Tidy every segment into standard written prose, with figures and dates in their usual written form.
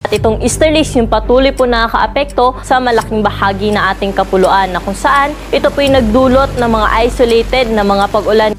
At itong easterlies yung patuloy po nakakaapekto sa malaking bahagi na ating kapuluan na kung saan ito po yung nagdulot ng mga isolated na mga pag-ulan.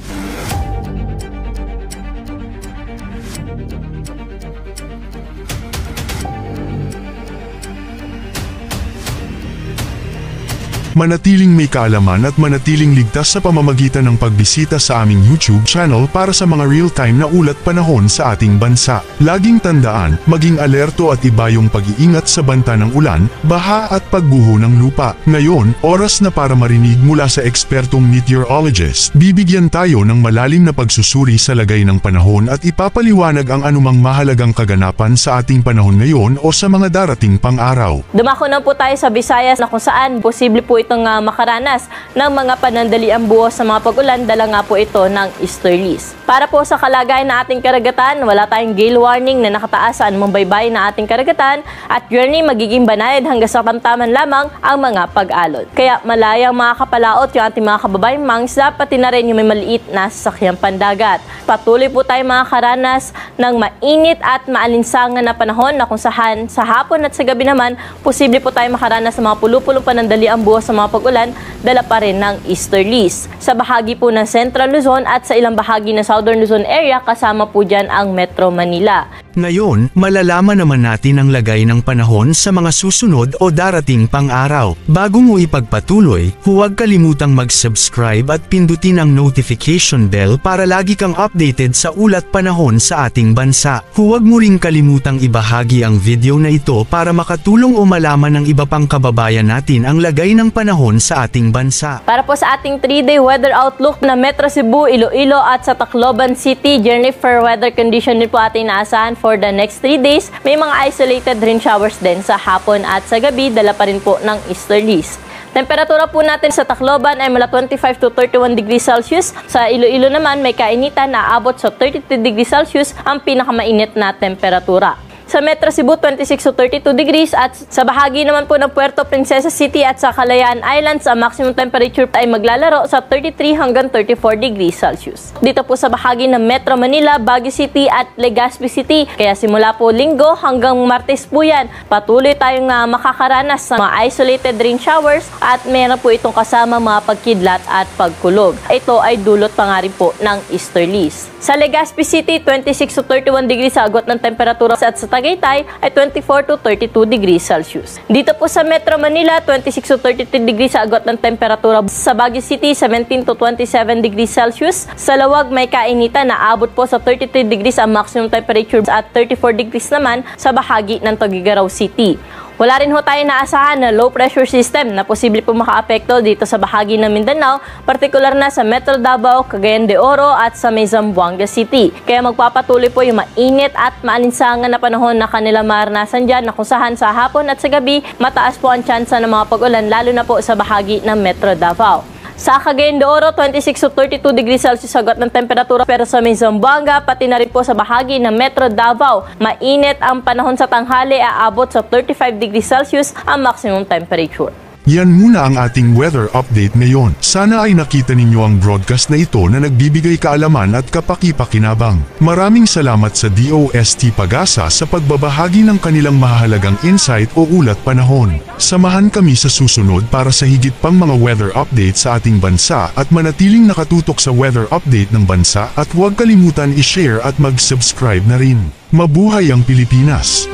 Manatiling may kaalaman at manatiling ligtas sa pamamagitan ng pagbisita sa aming YouTube channel para sa mga real-time na ulat panahon sa ating bansa. Laging tandaan, maging alerto at iba yung pag-iingat sa banta ng ulan, baha at pagguho ng lupa. Ngayon, oras na para marinig mula sa ekspertong meteorologist. Bibigyan tayo ng malalim na pagsusuri sa lagay ng panahon at ipapaliwanag ang anumang mahalagang kaganapan sa ating panahon ngayon o sa mga darating pang araw. Dumako na po tayo sa Visayas na kung saan posible po itong makaranas ng mga panandaliang buhos sa mga pag-ulan, dala nga po ito ng easterlies. Para po sa kalagayan na ating karagatan, wala tayong gale warning na nakataas sa anumang baybay na ating karagatan at journey magiging banayad hanggang sa tamtaman lamang ang mga pag-alon. Kaya malayang makakapalaot yung ating mga kababayang mangisda, pati na rin yung may maliit na sasakyang pandagat. Patuloy po tayo makakaranas ng mainit at maalinsangan na panahon na kung saan sa hapon at sa gabi naman, posible po tayo makaranas ng mga pulupulong panandaliang buhos sa mga pag-ulan, dala pa rin ng easterlies. Sa bahagi po ng Central Luzon at sa ilang bahagi ng Southern Luzon area, kasama po dyan ang Metro Manila. Ngayon, malalaman naman natin ang lagay ng panahon sa mga susunod o darating pang araw. Bago mo ipagpatuloy, huwag kalimutang mag-subscribe at pindutin ang notification bell para lagi kang updated sa ulat panahon sa ating bansa. Huwag mo ring kalimutang ibahagi ang video na ito para makatulong o malaman ng iba pang kababayan natin ang lagay ng panahon sa ating bansa. Para po sa ating 3-day weather outlook na Metro Cebu, Iloilo at sa Tacloban City, journey fair weather condition din po ating naasahan for the next 3 days. May mga isolated rain showers din sa hapon at sa gabi, dala pa rin po ng easterlies. Temperatura po natin sa Tacloban ay mula 25 to 31 degrees Celsius. Sa Iloilo naman may kainitan na aabot sa 32 degrees Celsius ang pinakamainit na temperatura. Sa Metro Cebu, 26 to 32 degrees at sa bahagi naman po ng Puerto Princesa City at sa Kalayaan Islands, ang maximum temperature ay maglalaro sa 33 hanggang 34 degrees Celsius. Dito po sa bahagi ng Metro Manila, Baguio City at Legazpi City, kaya simula po Linggo hanggang Martes po yan, patuloy tayong makakaranas sa mga isolated rain showers at meron po itong kasama mga pagkidlat at pagkulog. Ito ay dulot pa nga rin po ng easterlies. Sa Legazpi City, 26 to 31 degrees sa agot ng temperatura at sa Tagaytay ay 24 to 32 degrees Celsius. Dito po sa Metro Manila, 26 to 33 degrees sa agot ng temperatura. Sa Baguio City, 17 to 27 degrees Celsius. Sa Lawag, may kainitan na abot po sa 33 degrees ang maximum temperature at 34 degrees naman sa bahagi ng Tuguegarao City. Wala rin ho tayo naasahan na low pressure system na posible po makaapekto dito sa bahagi ng Mindanao, partikular na sa Metro Davao, Cagayan de Oro at sa may Zamboanga City. Kaya magpapatuloy po yung mainit at maalinsangan na panahon na kanila maranasan dyan na kung saan sa hapon at sa gabi, mataas po ang tsansa ng mga pag-ulan lalo na po sa bahagi ng Metro Davao. Sa Cagayan de Oro, 26 to 32 degrees Celsius agot ng temperatura, pero sa may Zamboanga, pati na rin po sa bahagi ng Metro Davao, mainit ang panahon sa tanghali, aabot sa 35 degrees Celsius ang maximum temperature. Yan muna ang ating weather update ngayon. Sana ay nakita ninyo ang broadcast na ito na nagbibigay kaalaman at kapaki-pakinabang. Maraming salamat sa DOST Pag-asa sa pagbabahagi ng kanilang mahalagang insight o ulat panahon. Samahan kami sa susunod para sa higit pang mga weather update sa ating bansa at manatiling nakatutok sa weather update ng bansa at huwag kalimutan i-share at mag-subscribe na rin. Mabuhay ang Pilipinas!